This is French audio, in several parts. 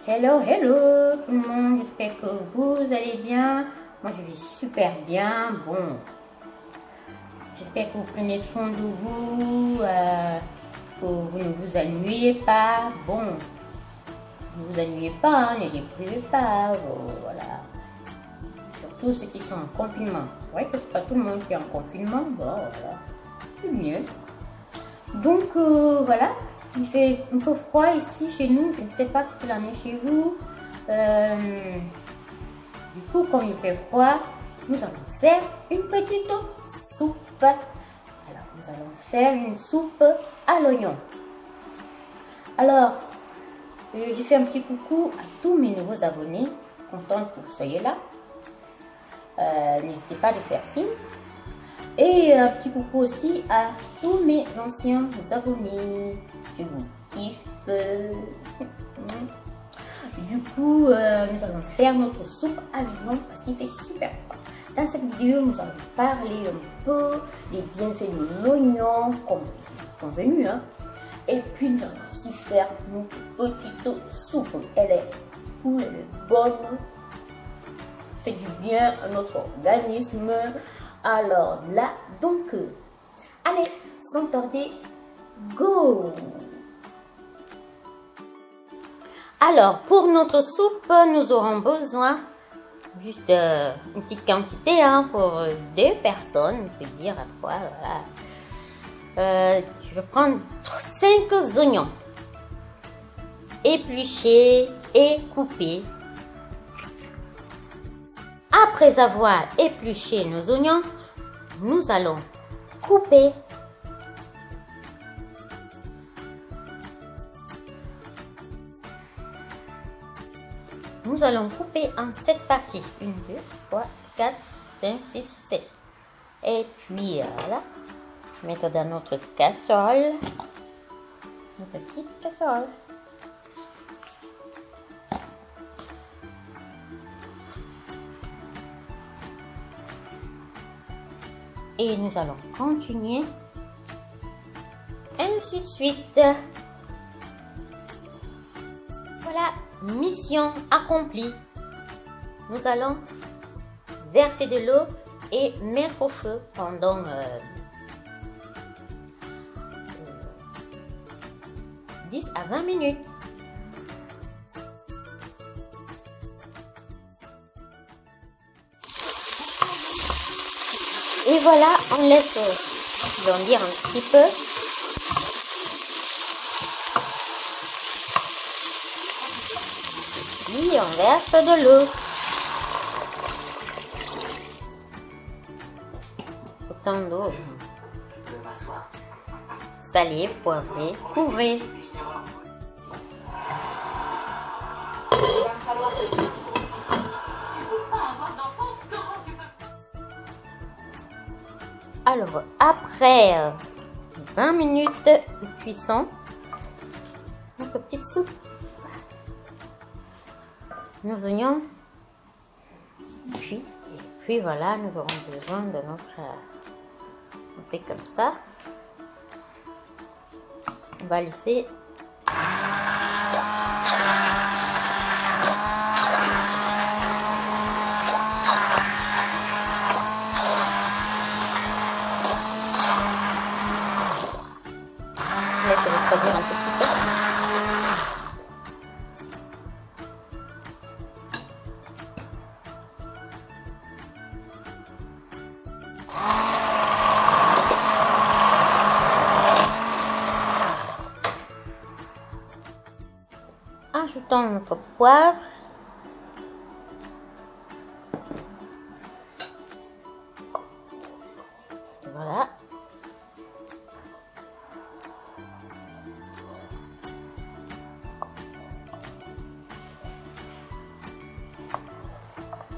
Hello, hello tout le monde, j'espère que vous allez bien. Moi je vais super bien. Bon, j'espère que vous prenez soin de vous, que vous ne vous ennuyez pas. Bon, ne vous ennuyez pas, hein, ne déprimez pas, voilà. Surtout ceux qui sont en confinement. C'est vrai que c'est pas tout le monde qui est en confinement, bon voilà, c'est mieux. Donc voilà. Il fait un peu froid ici chez nous, je ne sais pas ce qu'il en est chez vous. Du coup, comme il fait froid, nous allons faire une petite soupe. Alors, nous allons faire une soupe à l'oignon. Alors, j'ai fait un petit coucou à tous mes nouveaux abonnés. Contente que vous soyez là. N'hésitez pas à les faire signe. Et un petit coucou aussi à tous mes anciens abonnés. Je vous kiffe. Du coup, nous allons faire notre soupe à l'oignon parce qu'il fait super froid. Dans cette vidéo, nous allons parler un peu des bienfaits de l'oignon, comme convenu, hein. Et puis, nous allons aussi faire notre petite soupe. Elle est cool, elle est bonne. C'est du bien à notre organisme. Alors là, donc, allez, sans tarder, go! Alors, pour notre soupe, nous aurons besoin juste une petite quantité, hein, pour 2 personnes, on peut dire à 3, voilà. Je vais prendre 5 oignons, épluchés et coupés. Après avoir épluché nos oignons, nous allons couper en 7 parties. 1, 2, 3, 4, 5, 6, 7. Et puis voilà, mettre dans notre casserole, notre petite casserole. Et nous allons continuer ainsi de suite. Voilà, mission accomplie. Nous allons verser de l'eau et mettre au feu pendant 10 à 20 minutes. Et voilà, on laisse grandir un petit peu. Puis on verse de l'eau. Autant d'eau. Salé, poivré, couvré. Alors, après 20 minutes de cuisson, notre petite soupe, nos oignons, puis voilà, nous aurons besoin de notre, on fait comme ça, on va laisser. Laisse refroidir un petit peu. Ajoutons notre poivre. Voilà.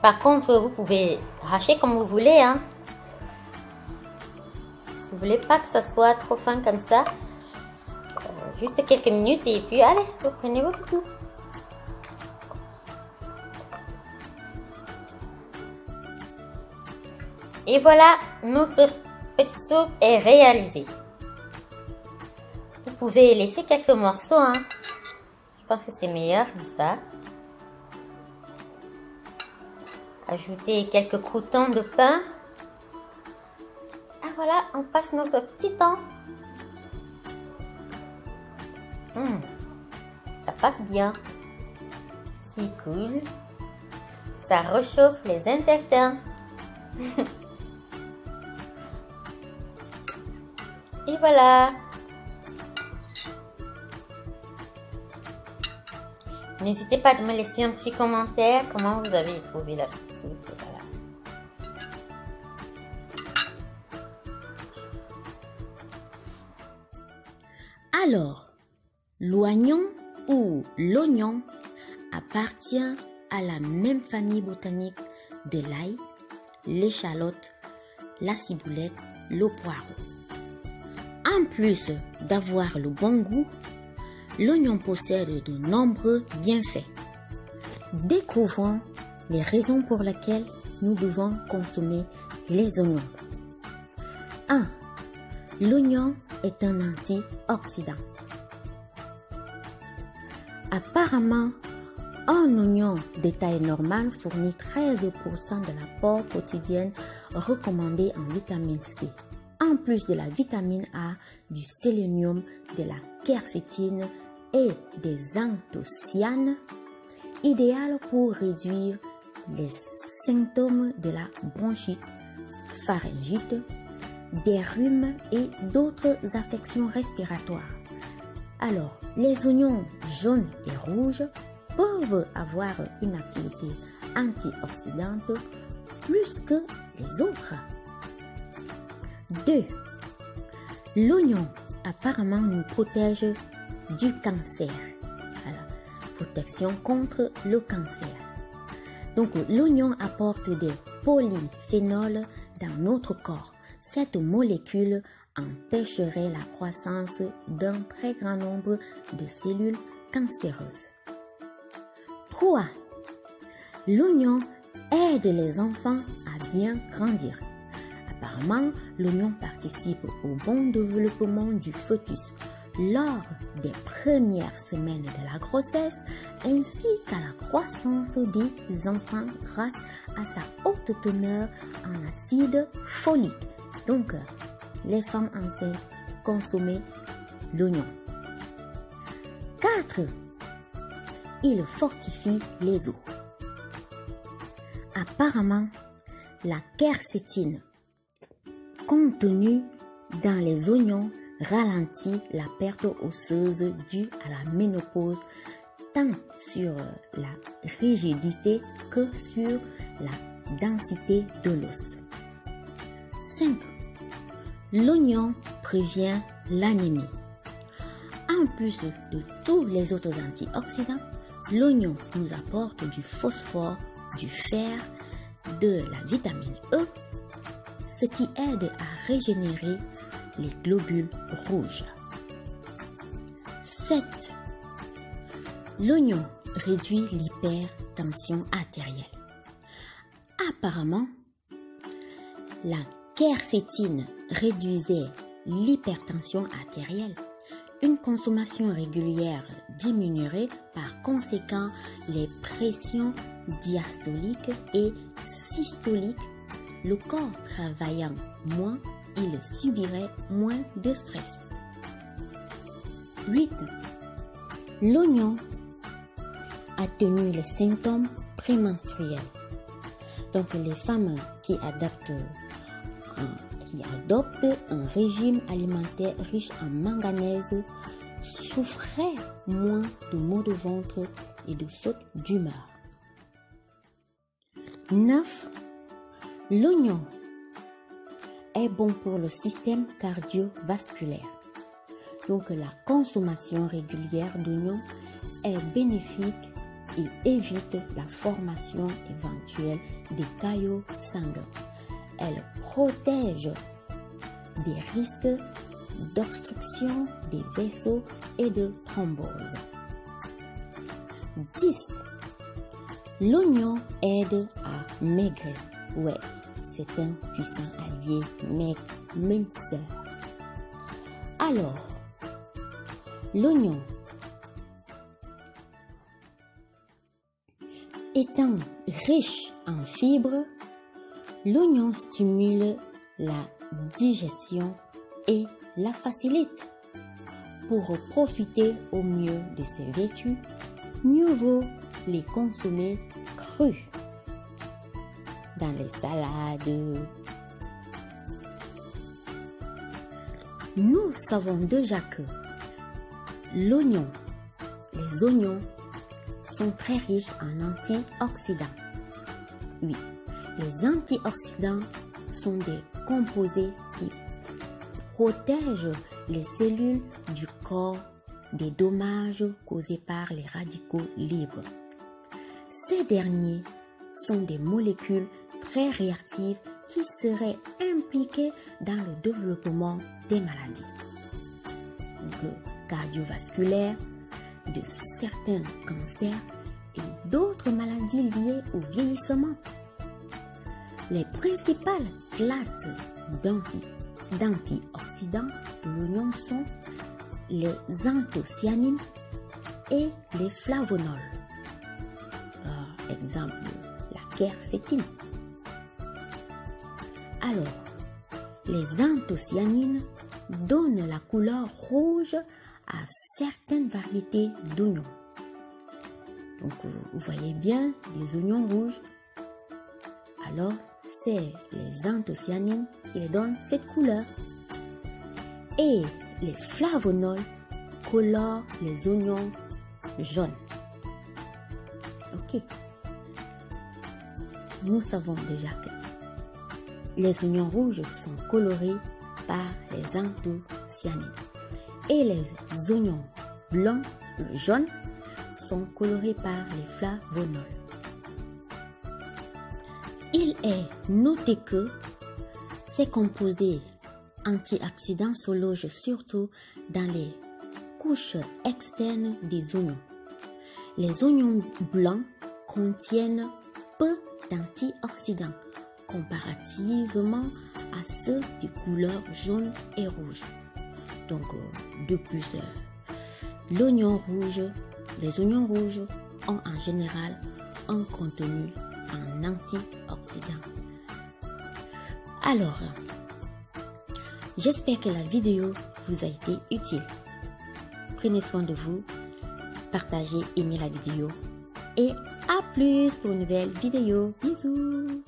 Par contre, vous pouvez hacher comme vous voulez, hein. Si vous voulez pas que ça soit trop fin comme ça, juste quelques minutes et puis allez, vous prenez votre soupe. Et voilà, notre petite soupe est réalisée. Vous pouvez laisser quelques morceaux, hein. pense que c'est meilleur comme ça. Ajouter quelques croûtons de pain. Ah voilà, on passe notre petit temps. Ça passe bien. C'est cool. Ça réchauffe les intestins. Et voilà. N'hésitez pas à me laisser un petit commentaire comment vous avez trouvé la soupe. Voilà. Alors, l'oignon ou l'oignon appartient à la même famille botanique de l'ail, l'échalote, la ciboulette, le poireau. En plus d'avoir le bon goût, l'oignon possède de nombreux bienfaits. Découvrons les raisons pour lesquelles nous devons consommer les oignons. 1. L'oignon est un antioxydant. Apparemment, un oignon de taille normale fournit 13% de l'apport quotidien recommandé en vitamine C, en plus de la vitamine A, du sélénium, de la quercétine et des anthocyanes, idéal pour réduire les symptômes de la bronchite, pharyngite, des rhumes et d'autres affections respiratoires. Alors, les oignons jaunes et rouges peuvent avoir une activité antioxydante plus que les autres. 2. L'oignon apparemment nous protège du cancer. Voilà. Protection contre le cancer. Donc, l'oignon apporte des polyphénols dans notre corps. Cette molécule empêcherait la croissance d'un très grand nombre de cellules cancéreuses. 3. L'oignon aide les enfants à bien grandir. Apparemment, l'oignon participe au bon développement du fœtus lors des premières semaines de la grossesse ainsi qu'à la croissance des enfants grâce à sa haute teneur en acide folique. Donc, les femmes enceintes consomment l'oignon. 4. Il fortifie les os. Apparemment, la quercétine contenue dans les oignons ralentit la perte osseuse due à la ménopause tant sur la rigidité que sur la densité de l'os. 5. L'oignon prévient l'anémie. En plus de tous les autres antioxydants, l'oignon nous apporte du phosphore, du fer, de la vitamine E, ce qui aide à régénérer les globules rouges. 7. L'oignon réduit l'hypertension artérielle. Apparemment, la quercétine réduisait l'hypertension artérielle. Une consommation régulière diminuerait par conséquent les pressions diastoliques et systoliques. Le corps travaillant moins, il subirait moins de stress. 8. L'oignon atténue les symptômes prémenstruels. Donc les femmes qui adoptent un régime alimentaire riche en manganèse souffraient moins de maux de ventre et de sautes d'humeur. 9. L'oignon est bon pour le système cardiovasculaire. Donc la consommation régulière d'oignons est bénéfique et évite la formation éventuelle des caillots sanguins. Elle protège des risques d'obstruction des vaisseaux et de thrombose. 10. L'oignon aide à maigrir. Ouais, c'est un puissant allié minceur. Alors, l'oignon Étant riche en fibres, l'oignon stimule la digestion et la facilite. Pour profiter au mieux de ces vertus, mieux vaut les consommer crus dans les salades. Nous savons déjà que les oignons sont très riches en antioxydants. Oui, les antioxydants sont des composés qui protègent les cellules du corps des dommages causés par les radicaux libres. Ces derniers sont des molécules très réactives qui seraient impliquées dans le développement des maladies cardiovasculaires, de certains cancers et d'autres maladies liées au vieillissement. Les principales classes d'antioxydants de l'oignon sont les anthocyanines et les flavonols. Exemple, la quercétine. Alors, les anthocyanines donnent la couleur rouge à certaines variétés d'oignons. Donc, vous voyez bien des oignons rouges. Alors, c'est les anthocyanines qui les donnent cette couleur. Et les flavonols colorent les oignons jaunes. Ok. Nous savons déjà que les oignons rouges sont colorés par les anthocyanines et les oignons blancs, jaunes, sont colorés par les flavonols. Il est noté que ces composés antioxydants se logent surtout dans les couches externes des oignons. Les oignons blancs contiennent peu d'antioxydants comparativement à ceux de couleur jaune et rouge. Donc, de plus, les oignons rouges ont en général un contenu en antioxydants. Alors, j'espère que la vidéo vous a été utile. Prenez soin de vous, partagez, aimez la vidéo et à plus pour une nouvelle vidéo. Bisous!